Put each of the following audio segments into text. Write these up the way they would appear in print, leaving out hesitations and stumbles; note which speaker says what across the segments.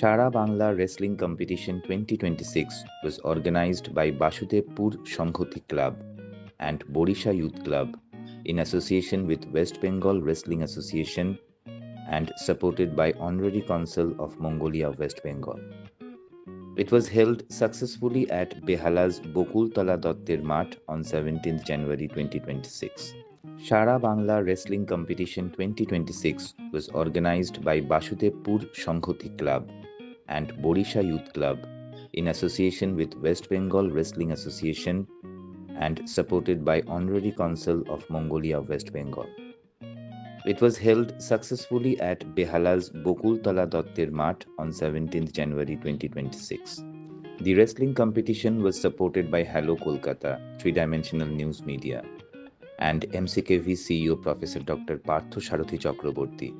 Speaker 1: Shara Bangla Wrestling Competition 2026 was organized by Basudebpur Shanghoti Club and Borisha Youth Club in association with West Bengal Wrestling Association and supported by Honorary Council of Mongolia, West Bengal. It was held successfully at Behala's Bokultala Dottir Mat on 17th January 2026. Shara Bangla Wrestling Competition 2026 was organized by Basudebpur Shanghoti Club and Borisha Youth Club in association with West Bengal Wrestling Association and supported by Honorary Council of Mongolia, West Bengal. It was held successfully at Behala's Bokultala Dottir Mat on 17th January 2026. The wrestling competition was supported by Hello Kolkata, three-dimensional news media, and MCKV CEO Professor Dr. Partho Sarathi Chakraborty,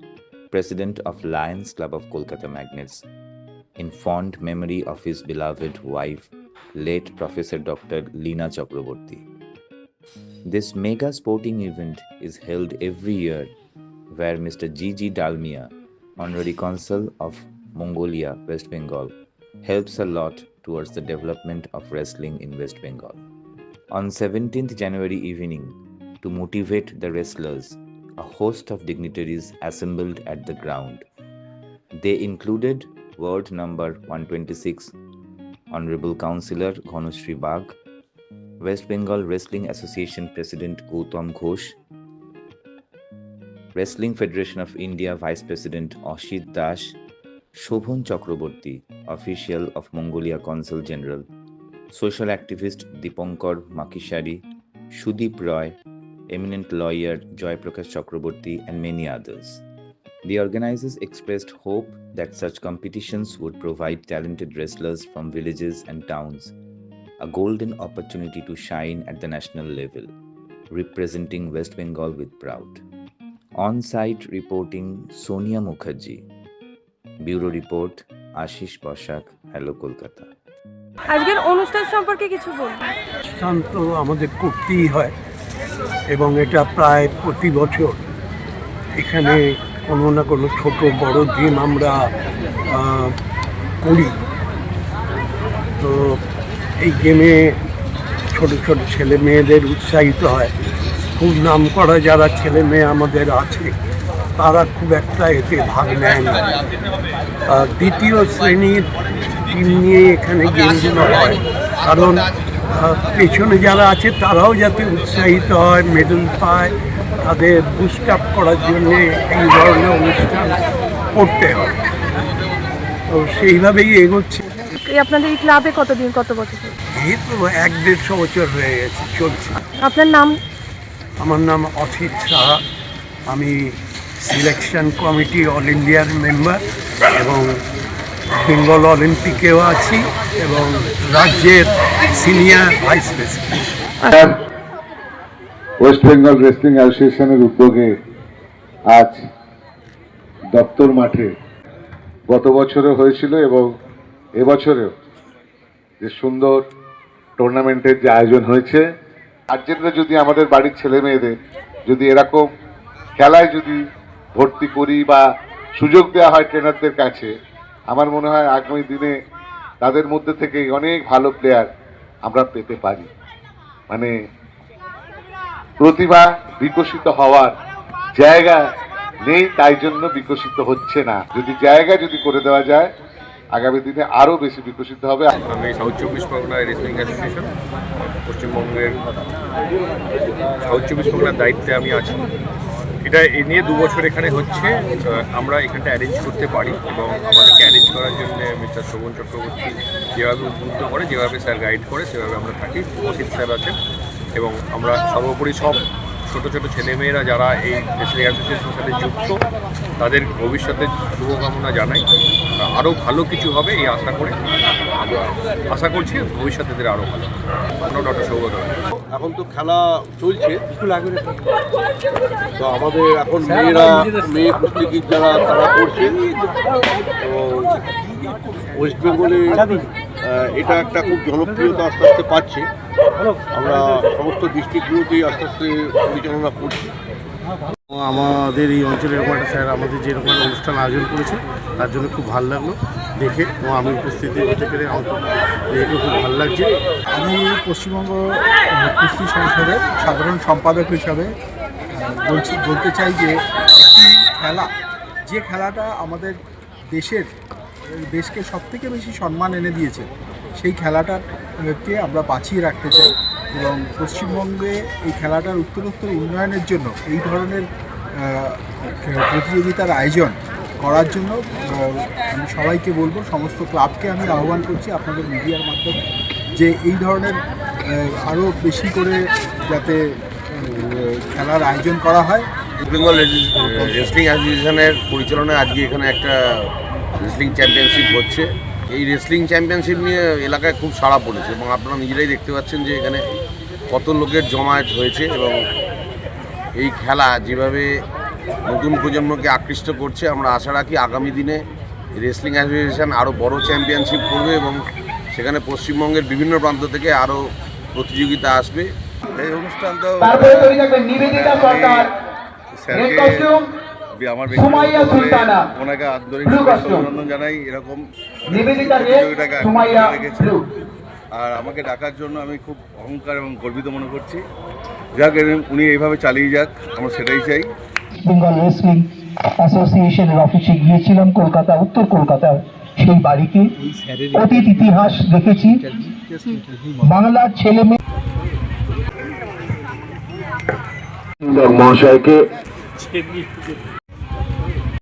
Speaker 1: President of Lions Club of Kolkata Magnets, in fond memory of his beloved wife, late Professor Dr. Leena Chakraborty. This mega sporting event is held every year where Mr. G.G. Dalmia, Honorary Consul of Mongolia, West Bengal, helps a lot towards the development of wrestling in West Bengal. On 17th January evening, to motivate the wrestlers, a host of dignitaries assembled at the ground. They included Ward number 126, Honorable Councillor Ghanoshree Bagh, West Bengal Wrestling Association President Gautam Ghosh, Wrestling Federation of India Vice President Ashit Das, Shobhan Chakraborty, official of Mongolia Consul General, social activist Dipankar Makishari, Sudeep Roy, eminent lawyer Joy Prakash Chakraborty, and many others. The organizers expressed hope that such competitions would provide talented wrestlers from villages and towns a golden opportunity to shine at the national level, representing West Bengal with pride. On-site reporting Sonia Mukherjee. Bureau report Ashish Boshak, Hello Kolkata.
Speaker 2: আজকের অনুষ্ঠান সম্পর্কে কিছু বলুন।
Speaker 3: অনুষ্ঠান তো আমাদের করতেই হয় এবং এটা প্রায় প্রতি বছর এখানে কোনো না কোনো ছোট বড় গেম আমরা করি। তো এই গেমে ছোট ছোট ছেলে মেয়েদের উৎসাহিত হয়। খুব নাম করা যারা ছেলে মেয়ে আমাদের আছে তারা খুব একটা এতে ভাগ নেয় না। দ্বিতীয় শ্রেণীর টিম নিয়ে এখানে গেমগুলো হয়, কারণ পেছনে যারা আছে তারাও যাতে উৎসাহিত হয়, মেডেল পায়, তাদের বুস্ট আপ করার জন্যে এই ধরনের অনুষ্ঠান করতে হয়। তো সেইভাবেই এগোচ্ছে।
Speaker 2: আপনাদের এই ক্লাবে কত বছর?
Speaker 3: এই তো 1-1.5 বছর হয়ে গেছে, চলছে।
Speaker 2: আপনার নাম?
Speaker 3: আমার নাম অসিত সাহা। আমি সিলেকশন কমিটি অল ইন্ডিয়ার মেম্বার এবং বেঙ্গল অলিম্পিকেও আছি এবং রাজ্যের senior vice president.
Speaker 4: West Bengal wrestling অ্যাসোসিয়েশনের উদ্যোগে আজ দপ্তর মাঠে গত বছরও হয়েছিল এবং এবছরেও যে সুন্দর টুর্নামেন্টের যে আয়োজন হয়েছে, গার্জেনরা যদি আমাদের বাড়ির ছেলে মেয়েদের যদি এরকম খেলায় যদি ভর্তি করি বা সুযোগ দেওয়া হয় ট্রেনারদের কাছে, আমার মনে হয় আগামী দিনে তাদের মধ্যে থেকে অনেক ভালো প্লেয়ার আমরা পেতে পারি। মানে প্রতিভা বিকশিত হওয়ার জায়গা নেই, তাই জন্য বিকশিত হচ্ছে না। জায়গা যদি করে দেওয়া যায় আগামী দিনে আরও বেশি বিকশিত হবে।
Speaker 5: আমি সাউথ চব্বিশ পরগনা রেসলিং অ্যাসোসিয়েশন পশ্চিমবঙ্গের সাউথ চব্বিশ পরগনার দায়িত্বে আমি আছি। এটা এ নিয়ে 2 বছর এখানে হচ্ছে। আমরা এখানটা অ্যারেঞ্জ করতে পারি এবং আমাদেরকে অ্যারেঞ্জ করার জন্য মিস্টার শোভন চক্রবর্তী যেভাবে উদ্বুদ্ধ করে, যেভাবে স্যার গাইড করে, সেভাবে আমরা থাকি। অসিত স্যার আছেন এবং আমরা সর্বোপরি সব ছোটো ছোটো ছেলেমেয়েরা যারা এই রেসলিং অ্যাসোসিয়েশনের সাথে যুক্ত তাদের ভবিষ্যতের শুভকামনা জানাই। আরও ভালো কিছু হবে এই আশা করে আমরা আশা করছি ভবিষ্যতে এদের আরও ভালো। আমরা ডক্টর সৌগত।
Speaker 6: এখন তো খেলা চলছে, তো আমাদের এখন মেয়ে কুস্তিগির যারা তারা করছে এবং ওয়েস্ট বেঙ্গলে এটা একটা খুব জনপ্রিয়তা আস্তে আস্তে পাচ্ছে। আমরা সমস্ত ডিস্ট্রিক্টগুলোতেই আস্তে আস্তে পরিচালনা করছি। আমাদের এই অঞ্চলের এরকম একটা স্যার আমাদের যে এরকম একটা অনুষ্ঠান আয়োজন করেছে তার জন্য খুব ভালো লাগলো দেখে, এবং আমি উপস্থিতি হতে পেরে আমার দেখে খুব ভালো লাগছে।
Speaker 7: আমি পশ্চিমবঙ্গ কুস্তি সংসদের সাধারণ সম্পাদক হিসাবে বলতে চাই যে একটি খেলা, যে খেলাটা আমাদের দেশকে সবথেকে বেশি সম্মান এনে দিয়েছে, সেই খেলাটাকে আমরা বাঁচিয়ে রাখতে চাই এবং পশ্চিমবঙ্গে এই খেলাটার উত্তরোত্তর উন্নয়নের জন্য এই ধরনের প্রতিযোগিতার আয়োজন করার জন্য আমি সবাইকে বলবো, সমস্ত ক্লাবকে আমি আহ্বান করছি আপনাদের মিডিয়ার মাধ্যমে, যে এই ধরনের আরও বেশি করে যাতে খেলার আয়োজন করা হয়।
Speaker 5: বেঙ্গল রেসলিং অ্যাসোসিয়েশনের পরিচালনায় আজকে এখানে একটা রেসলিং চ্যাম্পিয়নশিপ হচ্ছে। এই রেসলিং চ্যাম্পিয়নশিপ নিয়ে এলাকায় খুব সাড়া পড়েছে এবং আপনারা নিজেরাই দেখতে পাচ্ছেন যে এখানে কত লোকের জমায়েত হয়েছে, এবং এই খেলা যেভাবে নতুন প্রজন্মকে আকৃষ্ট করছে, আমরা আশা রাখি আগামী দিনে রেসলিং অ্যাসোসিয়েশন আরও বড় চ্যাম্পিয়নশিপ করবে এবং সেখানে পশ্চিমবঙ্গের বিভিন্ন প্রান্ত থেকে আরও প্রতিযোগিতা আসবে।
Speaker 8: এই অনুষ্ঠান তো আমার ব্যক্তিগতভাবে ওনাকে আন্তরিক অভিনন্দন জানাই, এরকম প্রতিযোগিতাকে রেখেছে আর আমাকে ডাকার জন্য আমি খুব অহংকার এবং গর্বিত মনে করছি। যাক, উনি এইভাবে চালিয়ে যাক, আমরা সেটাই চাই।
Speaker 9: বেঙ্গল রেসলিং অ্যাসোসিয়েশনের অফিসে গিয়েছিলাম কলকাতা, উত্তর কলকাতার সেই বাড়িতে অতীত ইতিহাস দেখেছি, বাংলার ছেলে মেয়ে মহাশয়কে